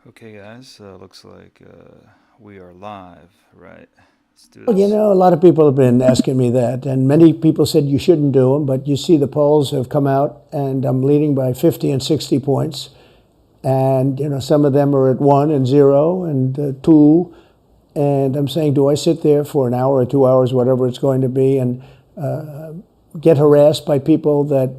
Okay, guys, looks like we are live, right? Let's do Well, this. a lot of people have been asking me that, and many people said you shouldn't do them, but you see the polls have come out, and I'm leading by 50 and 60 points. And, some of them are at 1 and 0 and 2. And I'm saying, do I sit there for an hour or 2 hours, whatever it's going to be, and get harassed by people that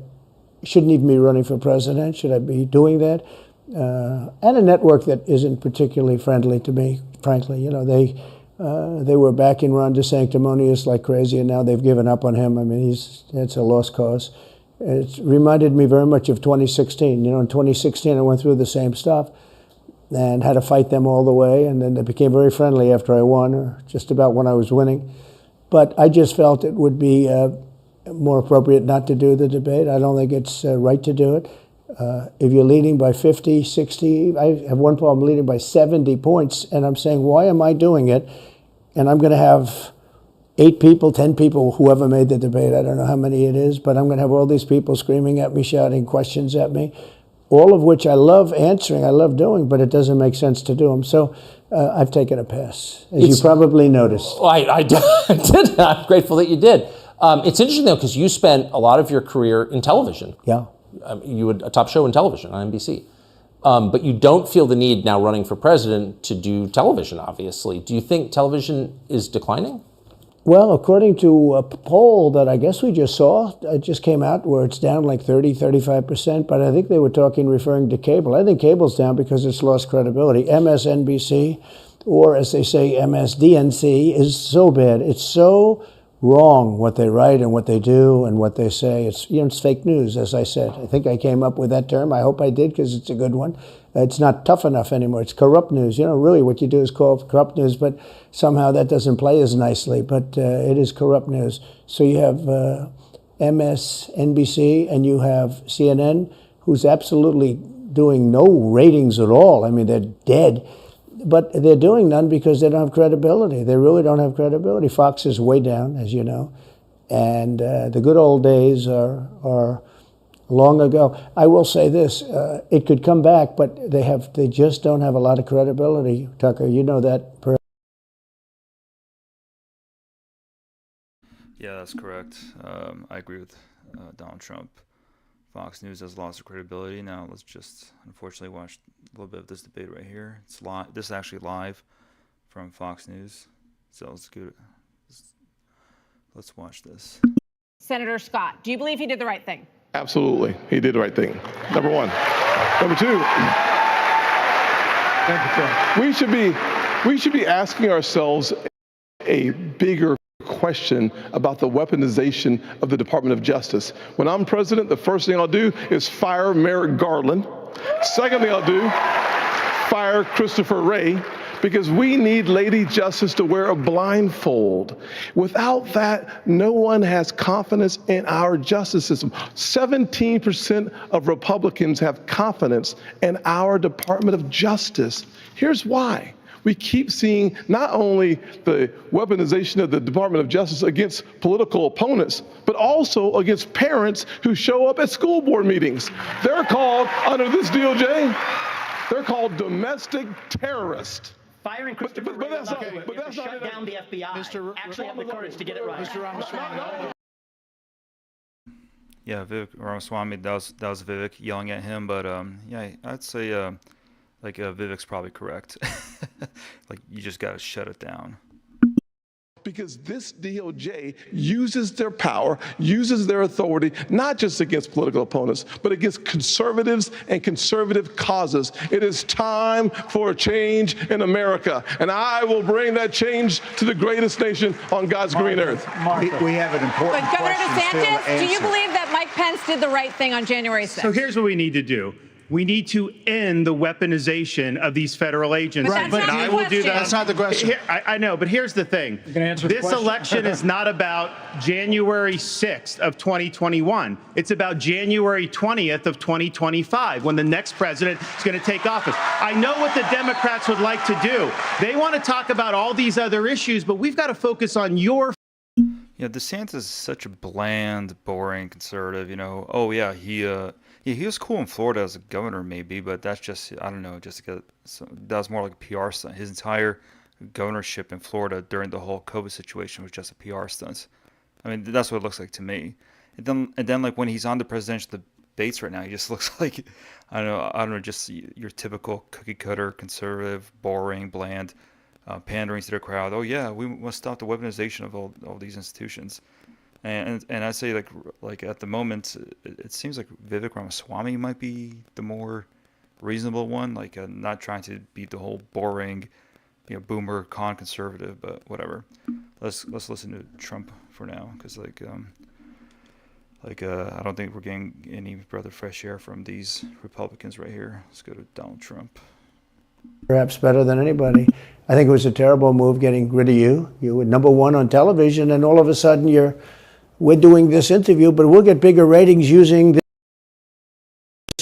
shouldn't even be running for president? Should I be doing that? And a network that isn't particularly friendly to me, frankly. They were backing Ron DeSanctimonious like crazy, and now they've given up on him. I mean, it's a lost cause. It reminded me very much of 2016. In 2016, I went through the same stuff and had to fight them all the way, and then they became very friendly after I won, or just about when I was winning. But I just felt it would be more appropriate not to do the debate. I don't think it's right to do it. If you're leading by 50, 60, I have one problem leading by 70 points, and I'm saying, why am I doing it? And I'm going to have 8 people, 10 people, whoever made the debate, I don't know how many it is, but I'm going to have all these people screaming at me, shouting questions at me, all of which I love answering, I love doing, but it doesn't make sense to do them. So I've taken a pass, as you probably noticed. I did. I'm grateful that you did. It's interesting, though, because you spent a lot of your career in television. Yeah. You had a top show in television on NBC. But you don't feel the need now running for president to do television, obviously. Do you think television is declining? Well, according to a poll that I guess we just saw, it just came out where it's down like 30, 35%, but I think they were referring to cable. I think cable's down because it's lost credibility. MSNBC, or as they say, MSDNC, is so bad. It's so wrong what they write and what they do and what they say. It's fake news, as I said. I think I came up with that term. I hope I did, because it's a good one. It's not tough enough anymore. It's corrupt news. Really what you do is call it corrupt news, but somehow that doesn't play as nicely. But it is corrupt news. So you have MSNBC and you have CNN, who's absolutely doing no ratings at all. I mean, they're dead. But they're doing none because they don't have credibility. They really don't have credibility. Fox is way down, as you know. And the good old days are long ago. I will say this, it could come back, but they just don't have a lot of credibility, Tucker. You know that. Yeah, that's correct. I agree with Donald Trump. Fox News has lost their credibility. Now let's just unfortunately watch a little bit of this debate right here. It's live. This is actually live from Fox News. So let's watch this. Senator Scott, do you believe he did the right thing? Absolutely. He did the right thing. Number one. Number two, we should be asking ourselves a bigger question about the weaponization of the Department of Justice. When I'm president, the first thing I'll do is fire Merrick Garland. Second thing I'll do, fire Christopher Wray, because we need Lady Justice to wear a blindfold. Without that, no one has confidence in our justice system. 17% of Republicans have confidence in our Department of Justice. Here's why. We keep seeing not only the weaponization of the Department of Justice against political opponents, but also against parents who show up at school board meetings. They're called, under this DOJ, they're called domestic terrorists. Firing Christopher Wray that's not, to shut down the FBI. Actually have the courage to get it right. Mr. Ramaswamy. Yeah, Vivek Ramaswamy, that was Vivek yelling at him, but yeah, I'd say Vivek's probably correct. Like, you just got to shut it down. Because this DOJ uses their power, uses their authority, not just against political opponents, but against conservatives and conservative causes. It is time for a change in America, and I will bring that change to the greatest nation on God's green earth. We have an important But Governor question still to DeSantis, do you answer. believe that Mike Pence did the right thing on January 6th? So here's what we need to do. We need to end the weaponization of these federal agents. But that's not I the will do question. that. That's not the question. I know, but here's the thing. gonna answer the This question? election is not about January 6th of 2021. It's about January 20th of 2025, when the next president is going to take office. I know what the Democrats would like to do. They want to talk about all these other issues, but we've got to focus on your Yeah, DeSantis is such a bland, boring conservative. Oh yeah, Yeah, he was cool in Florida as a governor, maybe, but that's just, I don't know, just because that was more like a PR stunt. His entire governorship in Florida during the whole COVID situation was just a PR stunt. I mean, that's what it looks like to me. And then like when he's on the presidential debates right now, he just looks like, I don't know, just your typical cookie cutter, conservative, boring, bland, pandering to the crowd. Oh yeah, we must stop the weaponization of all these institutions. And I say like at the moment, it seems like Vivek Ramaswamy might be the more reasonable one, like not trying to be the whole boring, boomer con conservative, but whatever. Let's listen to Trump for now, because I don't think we're getting any breath of fresh air from these Republicans right here. Let's go to Donald Trump. Perhaps better than anybody. I think it was a terrible move getting rid of you. You were number one on television, and all of a sudden we're doing this interview, but we'll get bigger ratings using this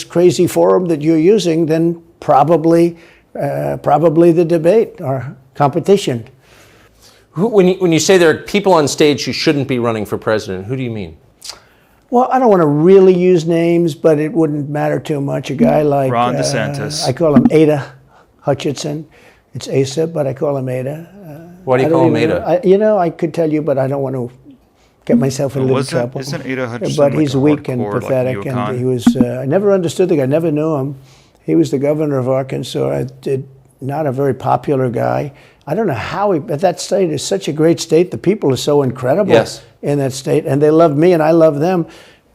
crazy forum that you're using than probably the debate or competition. When you say there are people on stage who shouldn't be running for president, who do you mean? Well, I don't want to really use names, but it wouldn't matter too much. A guy like Ron DeSantis. I call him Ada Hutchinson. It's Asa, but I call him Ada. Why do you call him Ada? I could tell you, but I don't want to get myself in a little trouble. Isn't Ada Hutchinson But like he's a weak and hardcore, pathetic, like, and neocon? he was. I never understood the guy. Never knew him. He was the governor of Arkansas. Not a very popular guy. I don't know how he. But that state is such a great state. The people are so incredible in that state, and they love me, and I love them.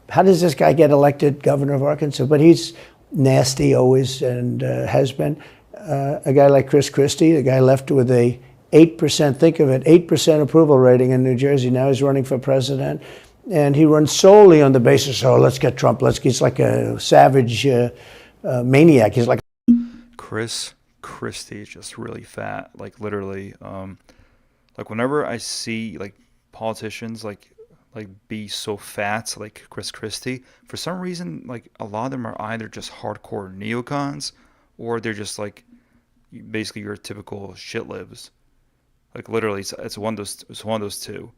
How does this guy get elected governor of Arkansas? But he's nasty always, and has been. A guy like Chris Christie, the guy left with a 8%, think of it, 8% approval rating in New Jersey. Now he's running for president. And he runs solely on the basis, let's get Trump. He's like a savage maniac. He's like Chris Christie is just really fat, like literally. Like whenever I see like politicians like be so fat, like Chris Christie, for some reason, like a lot of them are either just hardcore neocons, or they're just like basically your typical shit libs. Like literally, it's one of those two.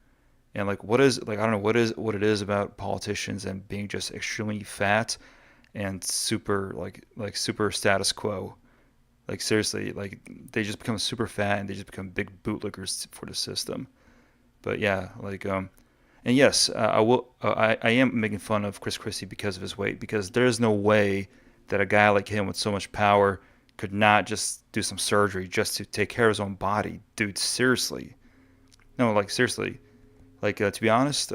And like what is like I don't know what it is about politicians and being just extremely fat and super like super status quo. Like seriously, like they just become super fat and they just become big bootlickers for the system. But yeah, like and yes, I am making fun of Chris Christie because of his weight, because there is no way that a guy like him with so much power could not just do some surgery just to take care of his own body. Dude, seriously. No, like seriously. Like to be honest,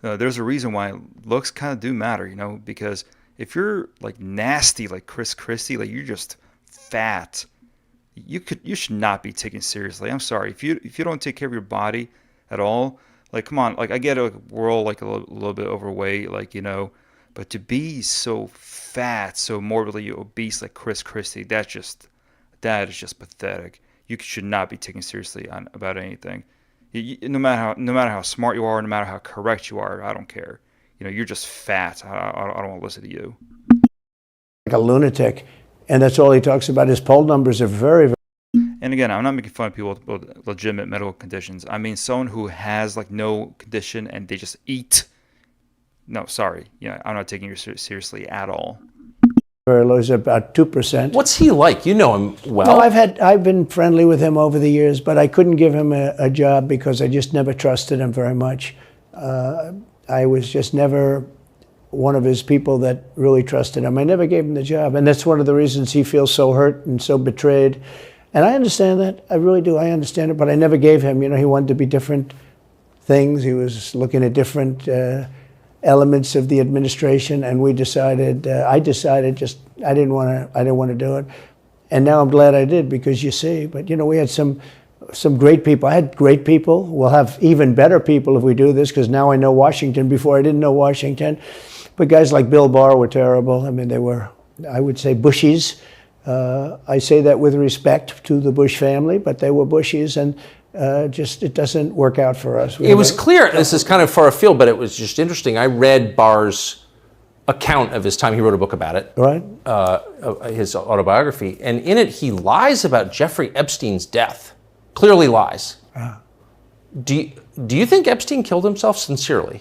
there's a reason why looks kind of do matter, because if you're like nasty like Chris Christie, like you're just fat, you should not be taken seriously. I'm sorry. If you don't take care of your body at all, like come on, like I get it, we're all like a little bit overweight, like but to be so fat, so morbidly obese like Chris Christie, that is just pathetic. You should not be taken seriously about anything. No matter how smart you are, no matter how correct you are, I don't care. You're just fat. I don't want to listen to you. like a lunatic, and that's all he talks about. His poll numbers are very, very. And again, I'm not making fun of people with legitimate medical conditions. I mean someone who has like no condition and they just eat. No, sorry. I'm not taking you seriously at all. Very low, is about 2%. What's he like? You know him well. No, I've been friendly with him over the years, but I couldn't give him a job because I just never trusted him very much. I was just never one of his people that really trusted him. I never gave him the job, and that's one of the reasons he feels so hurt and so betrayed. And I understand that. I really do. I understand it, but I never gave him. He wanted to be different things. He was looking at different elements of the administration, and I decided I didn't want to do it. And now I'm glad I did, because you see, but we had some great people. I had great people. We'll have even better people if we do this, because now I know Washington. Before I didn't know Washington. But guys like Bill Barr were terrible. I mean, they were, I would say, Bushies. I say that with respect to the Bush family, but they were Bushies, and it doesn't work out for us. It was clear, this is kind of far afield, but it was just interesting. I read Barr's account of his time. He wrote a book about it, right? His autobiography. And in it, he lies about Jeffrey Epstein's death. Clearly lies. Do you think Epstein killed himself sincerely?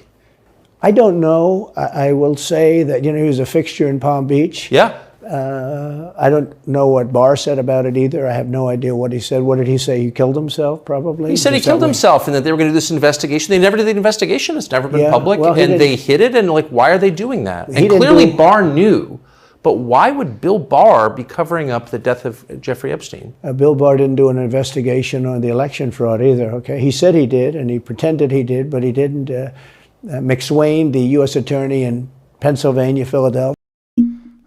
I don't know. I will say that, he was a fixture in Palm Beach. Yeah. I don't know what Barr said about it either. I have no idea what he said. What did he say? He killed himself, probably? He said he Is that killed what- himself and that they were going to do this investigation. They never did the investigation. It's never been Yeah, public. well, he and didn't- they hid it. And why are they doing that? He And didn't clearly do- Barr knew. But why would Bill Barr be covering up the death of Jeffrey Epstein? Bill Barr didn't do an investigation on the election fraud either, okay? He said he did, and he pretended he did, but he didn't. McSwain, the U.S. attorney in Pennsylvania, Philadelphia,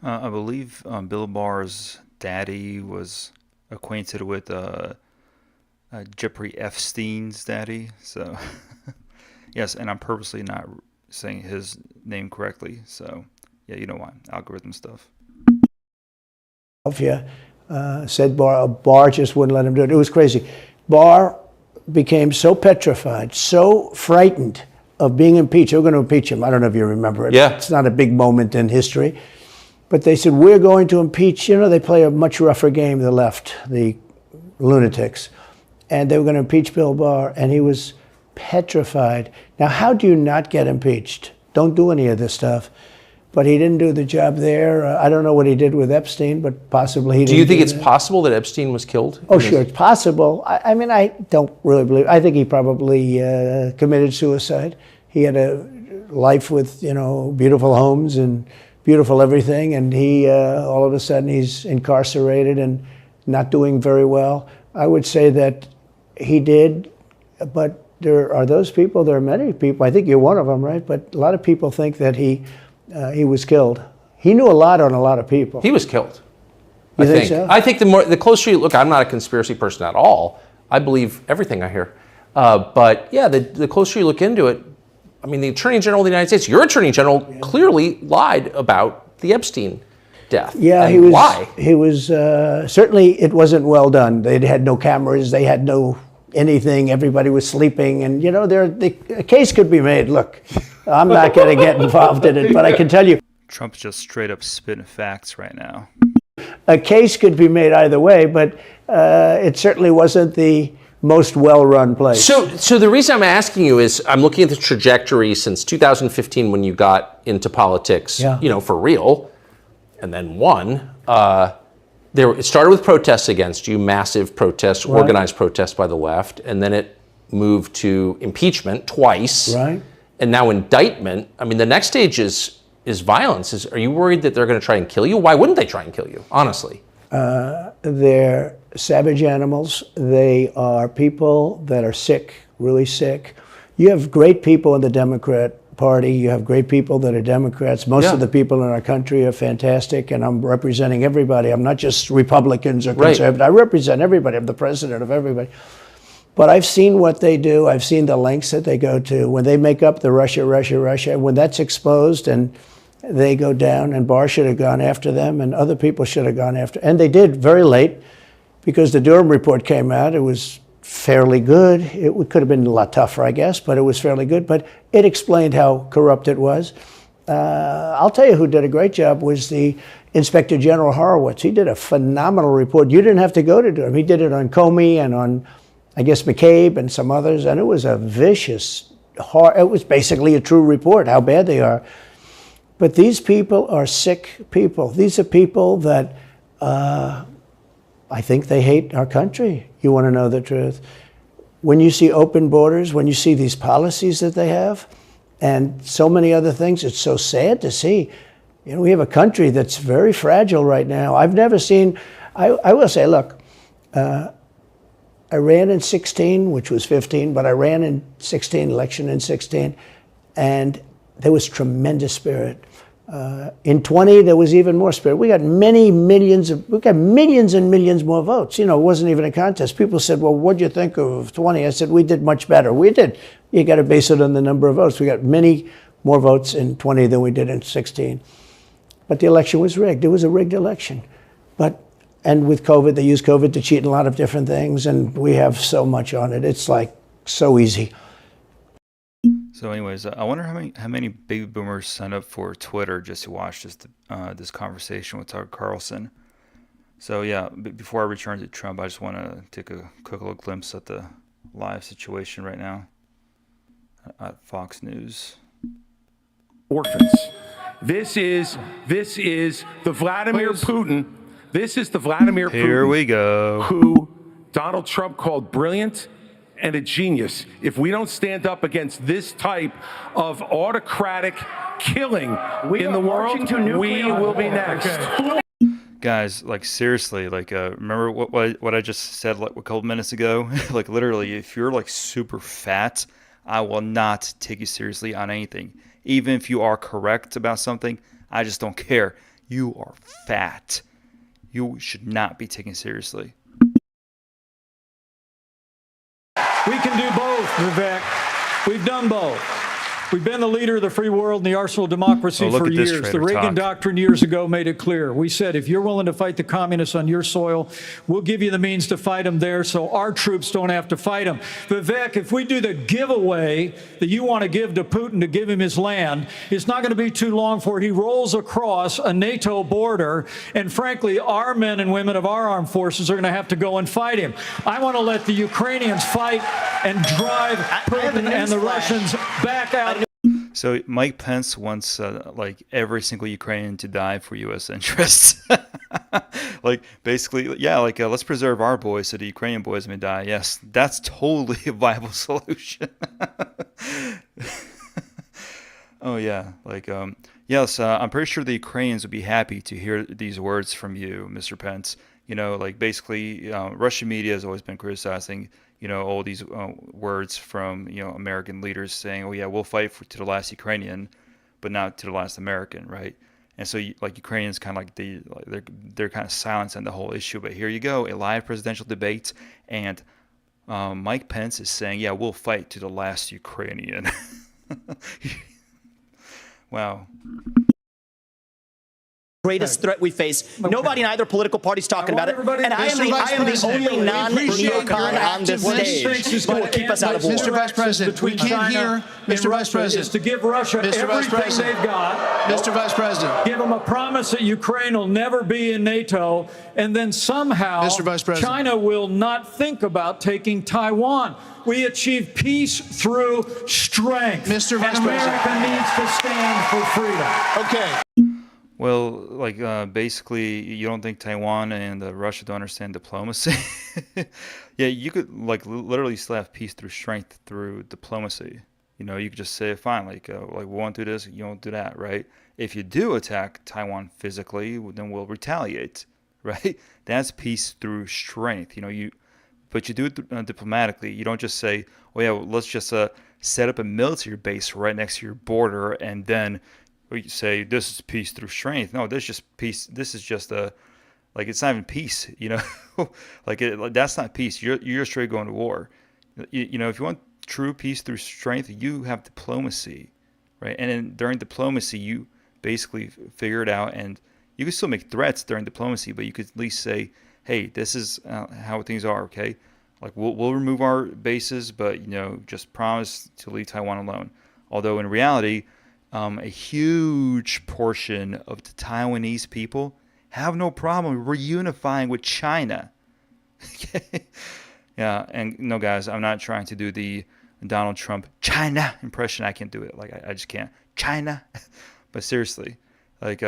I believe Bill Barr's daddy was acquainted with Jeffrey Epstein's daddy. So, yes, and I'm purposely not saying his name correctly. So, yeah, you know why. Algorithm stuff. said Barr just wouldn't let him do it. It was crazy. Barr became so petrified, so frightened of being impeached. They were going to impeach him. I don't know if you remember it. Yeah. It's not a big moment in history. But they said, we're going to impeach. They play a much rougher game, the left, the lunatics. And they were going to impeach Bill Barr, and he was petrified. Now, how do you not get impeached? Don't do any of this stuff. But he didn't do the job there. I don't know what he did with Epstein, but possibly he didn't. Do you think it's that. possible that Epstein was killed? Oh, sure, it's possible. I mean, I don't really believe. I think he probably committed suicide. He had a life with, beautiful homes and beautiful everything, and he all of a sudden he's incarcerated and not doing very well. I would say that he did, but there are those people. There are many people. I think you're one of them, right? But a lot of people think that he was killed. He knew a lot on a lot of people. He was killed. You think so? I think the closer you look, I'm not a conspiracy person at all. I believe everything I hear. But yeah, the closer you look into it, I mean, the Attorney General of the United States, your Attorney General, clearly lied about the Epstein death. Yeah, and he was. Why? He was certainly. It wasn't well done. They had no cameras. They had no anything. Everybody was sleeping, and a case could be made. Look, I'm not going to get involved in it, but I can tell you, Trump's just straight up spitting facts right now. a case could be made either way. But it certainly wasn't the most well-run place. So the reason I'm asking you is I'm looking at the trajectory since 2015 when you got into politics, Yeah. For real, and then won. It started with protests against you, massive protests, Right. organized protests by the left, and then it moved to impeachment twice, Right. and now indictment. I mean, the next stage is violence. Are you worried that they're going to try and kill you? Why wouldn't they try and kill you, honestly? They're savage animals. They are people that are sick, really sick. You have great people in the Democrat Party. You have great people that are Democrats. Most of the people in our country are fantastic, and I'm representing everybody. I'm not just Republicans or conservatives. I represent everybody. I'm the president of everybody. But I've seen what they do. I've seen the lengths that they go to. When they make up the Russia, when that's exposed and they go down, and Barr should have gone after them, and other people should have gone after. And they did very late, because the Durham report came out. It was fairly good. It could have been a lot tougher, I guess, but it was fairly good. But it explained how corrupt it was. I'll tell you who did a great job was the Inspector General Horowitz. He did a phenomenal report. You didn't have to go to Durham. He did it on Comey and on, I guess, McCabe and some others, and it was a vicious, it was basically a true report, how bad they are. But these people are sick people. These are people that I think they hate our country. You want to know the truth. When you see open borders, when you see these policies that they have, and so many other things, it's so sad to see. We have a country that's very fragile right now. I've never seen, I will say, look, I ran in 16, which was 15, but I ran in 16, election in 16, and there was tremendous spirit. In 20, there was even more spirit. We got millions and millions more votes. It wasn't even a contest. People said, well, what'd you think of 20? I said, we did much better. We did. You got to base it on the number of votes. We got many more votes in 20 than we did in 16. But the election was rigged. It was a rigged election. And with COVID, they used COVID to cheat in a lot of different things, and we have so much on it. It's like so easy. So, anyways, I wonder how many baby boomers signed up for Twitter just to watch this conversation with Tucker Carlson. So, yeah, before I return to Trump, I just want to take a quick little glimpse at the live situation right now at Fox News. orphans. This is the Vladimir Putin. This is the Vladimir Putin. Here we go. Who Donald Trump called brilliant and a genius. If we don't stand up against this type of autocratic killing in the world, we will be next. Guys, like seriously, like remember what I just said like a couple minutes ago? Like literally, if you're like super fat, I will not take you seriously on anything. Even if you are correct about something, I just don't care. You are fat. You should not be taken seriously. We can do both, Vivek. We've done both. We've been the leader of the free world and the arsenal of democracy for years. The Reagan doctrine years ago made it clear. We said, if you're willing to fight the communists on your soil, we'll give you the means to fight them there so our troops don't have to fight them. Vivek, if we do the giveaway that you want to give to Putin to give him his land, it's not going to be too long before he rolls across a NATO border. And frankly, our men and women of our armed forces are going to have to go and fight him. I want to let the Ukrainians fight and drive Putin and the Russians back out. So Mike Pence wants like every single Ukrainian to die for U.S. interests. Like basically, yeah, like let's preserve our boys so the Ukrainian boys may die. Yes, that's totally a viable solution. Oh yeah, like yes, I'm pretty sure the Ukrainians would be happy to hear these words from you, Mr. Pence. You know, like basically, Russian media has always been criticizing, you know, all these words from, you know, American leaders saying, oh yeah, we'll fight to the last Ukrainian, but not to the last American, right? And so like Ukrainians kind of like they're kind of silenced on the whole issue. But here you go, a live presidential debate, and Mike Pence is saying, yeah, we'll fight to the last Ukrainian. Wow. Greatest threat we face. Nobody in either political party is talking about it. And I am the only non-neocon on this stage who will keep us out of war. Mr. Vice President, we can't hear. Mr. Vice President. Is to give Russia everything they've got. Mr. Vice President. Give them a promise that Ukraine will never be in NATO. And then somehow China will not think about taking Taiwan. We achieve peace through strength. Mr. Vice and America needs to stand for freedom. Okay. Well, like basically, you don't think Taiwan and Russia don't understand diplomacy? Yeah, you could like literally still have peace through strength through diplomacy. You know, you could just say, fine, like we won't do this, you won't do that, right? If you do attack Taiwan physically, then we'll retaliate, right? That's peace through strength. You know, but you do it diplomatically. You don't just say, oh yeah, well, let's just set up a military base right next to your border and then you say this is peace through strength. No, this is just peace. This is just like it's not even peace, you know. like that's not peace. You're straight going to war. You know, if you want true peace through strength, you have diplomacy, right? And then during diplomacy, you basically figure it out, and you can still make threats during diplomacy, but you could at least say, hey, this is how things are, okay? Like we'll remove our bases, but you know, just promise to leave Taiwan alone. Although in reality, a huge portion of the Taiwanese people have no problem reunifying with China. Yeah, and no, guys, I'm not trying to do the Donald Trump China impression. I can't do it. Like I just can't. China. But seriously, like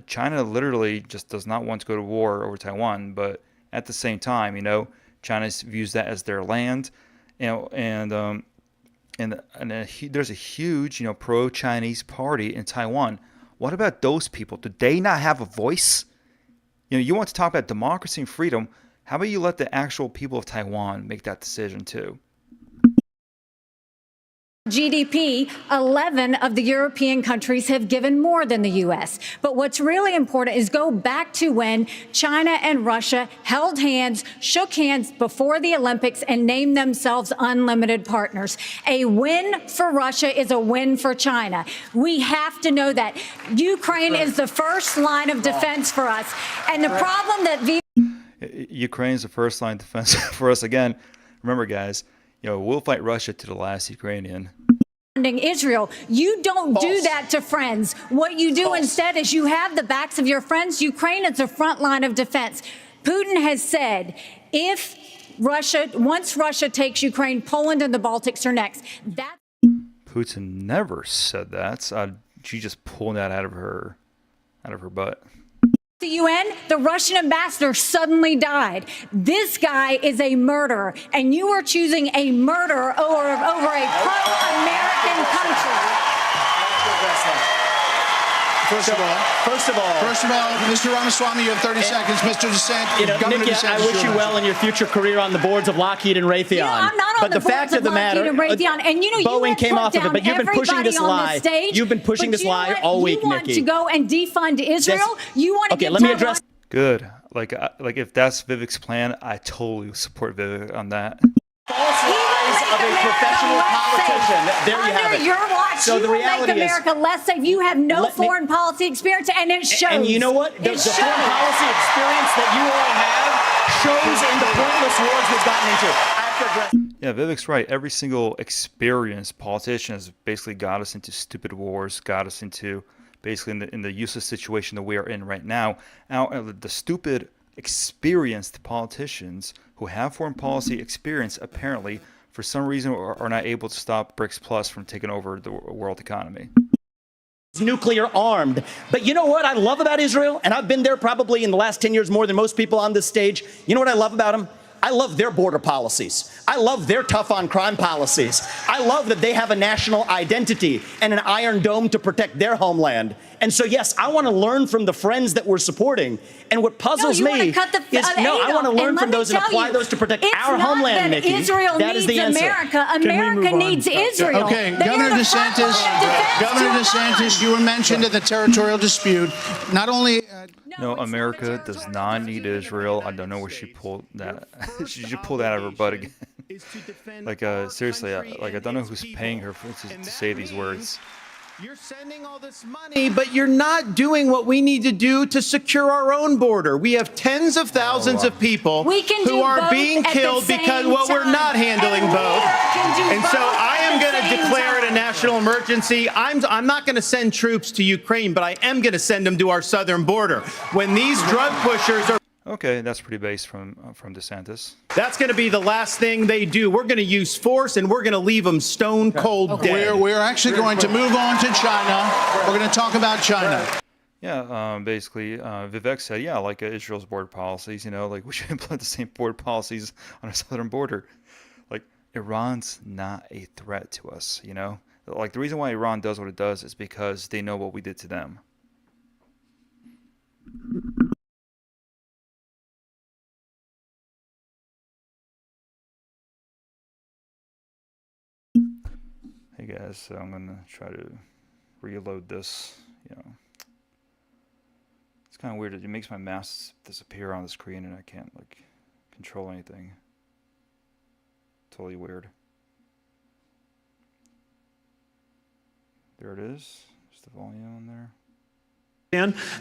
China literally just does not want to go to war over Taiwan. But at the same time, you know, China views that as their land, you know, and there's a huge, you know, pro-Chinese party in Taiwan. What about those people? Do they not have a voice? You know, you want to talk about democracy and freedom. How about you let the actual people of Taiwan make that decision too? GDP, 11 of the European countries have given more than the U.S. But what's really important is go back to when China and Russia held hands, shook hands before the Olympics, and named themselves unlimited partners. A win for Russia is a win for China. We have to know that. Ukraine is the first line of defense for us. And the problem that Ukraine is the first line of defense for us. Again, remember, guys, you know, we'll fight Russia to the last Ukrainian. Israel. You don't do that to friends. What you do instead is you have the backs of your friends. Ukraine is the front line of defense. Putin has said once Russia takes Ukraine, Poland and the Baltics are next. Putin never said that. she just pulled that out of her butt. The UN, the Russian ambassador suddenly died. This guy is a murderer, and you are choosing a murderer over a pro-American country. First of all, Mr. Ramaswamy, you have 30 seconds. Mr. DeSantis, Governor Nikki, DeSantis, I wish you well in your future career on the boards of Lockheed and Raytheon. You know, I'm not on but the the fact boards of the matter, Lockheed and Raytheon, and you know, Boeing came off of it, but you've been pushing this lie. You've been pushing this lie all week, Nikki. You want to go and defund Israel? You want to okay, get let me address. Good. Like if that's Vivek's plan, I totally support Vivek on that. False lies of a professional politician. There you have it. Under your watch, so you the will reality make America less safe. You have no foreign policy experience, and it shows. And you know what? The foreign policy experience that you all have shows in the pointless wars we've gotten into. I have to address. Yeah, Vivek's right. Every single experienced politician has basically got us into stupid wars, got us into basically in the useless situation that we are in right now. Now, the stupid, experienced politicians who have foreign policy experience apparently, for some reason, are not able to stop BRICS Plus from taking over the world economy. Nuclear armed. But you know what I love about Israel? And I've been there probably in the last 10 years more than most people on this stage. You know what I love about them? I love their border policies. I love their tough on crime policies. I love that they have a national identity and an iron dome to protect their homeland. And so, yes, I want to learn from the friends that we're supporting. And what puzzles me is, I want to learn from those and apply those to protect our homeland, Nikki. Israel that is the needs answer. America. America needs Israel. Okay, Governor DeSantis, you were mentioned in the territorial dispute. Not only... No, America does not need Israel. I don't know where she pulled that. She should pull that out of her butt again. Like, seriously, I don't know who's paying her to say these words. You're sending all this money, but you're not doing what we need to do to secure our own border. We have tens of thousands of people who are being killed because we're not handling both. And so I am going to declare it a national emergency. I'm not going to send troops to Ukraine, but I am going to send them to our southern border. When these drug pushers are... Okay, that's pretty base from DeSantis. That's going to be the last thing they do. We're going to use force, and we're going to leave them stone cold dead. We're actually going to move on to China. We're going to talk about China. Yeah, basically, Vivek said, yeah, like Israel's border policies, like we should implement the same border policies on our southern border. Like, Iran's not a threat to us, Like, the reason why Iran does what it does is because they know what we did to them. Hey guys, so I'm gonna try to reload this. It's kind of weird. It makes my mouse disappear on the screen, and I can't control anything. Totally weird. There it is. There's the volume on there.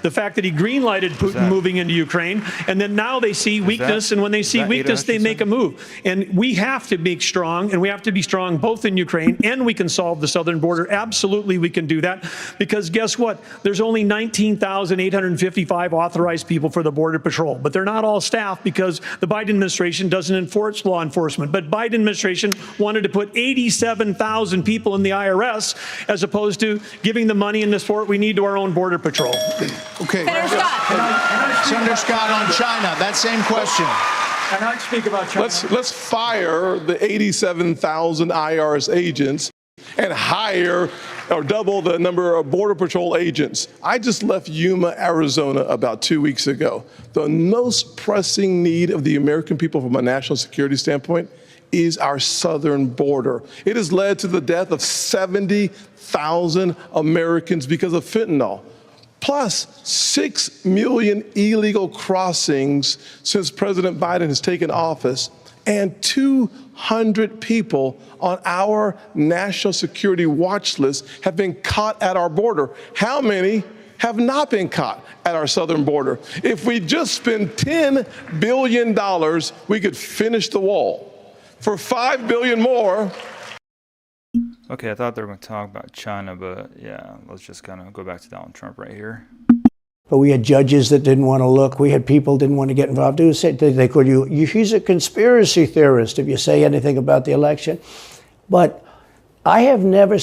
The fact that he green-lighted Putin moving into Ukraine, and then now they see weakness, and when they see weakness, they make a move. And we have to be strong, and we have to be strong both in Ukraine, and we can solve the southern border. Absolutely, we can do that, because guess what? There's only 19,855 authorized people for the Border Patrol, but they're not all staff because the Biden administration doesn't enforce law enforcement. But Biden administration wanted to put 87,000 people in the IRS as opposed to giving the money and the support we need to our own Border Patrol. Okay. Senator Scott, on China, that same question. Can I speak about China? Let's fire the 87,000 IRS agents and hire or double the number of Border Patrol agents. I just left Yuma, Arizona about 2 weeks ago. The most pressing need of the American people from a national security standpoint is our southern border. It has led to the death of 70,000 Americans because of fentanyl. Plus 6 million illegal crossings since President Biden has taken office, and 200 people on our national security watch list have been caught at our border. How many have not been caught at our southern border? If we just spend $10 billion, we could finish the wall. For $5 billion more. Okay, I thought they were going to talk about China, but yeah, let's just kind of go back to Donald Trump right here. But we had judges that didn't want to look. We had people didn't want to get involved. They called you, he's a conspiracy theorist if you say anything about the election. But I have never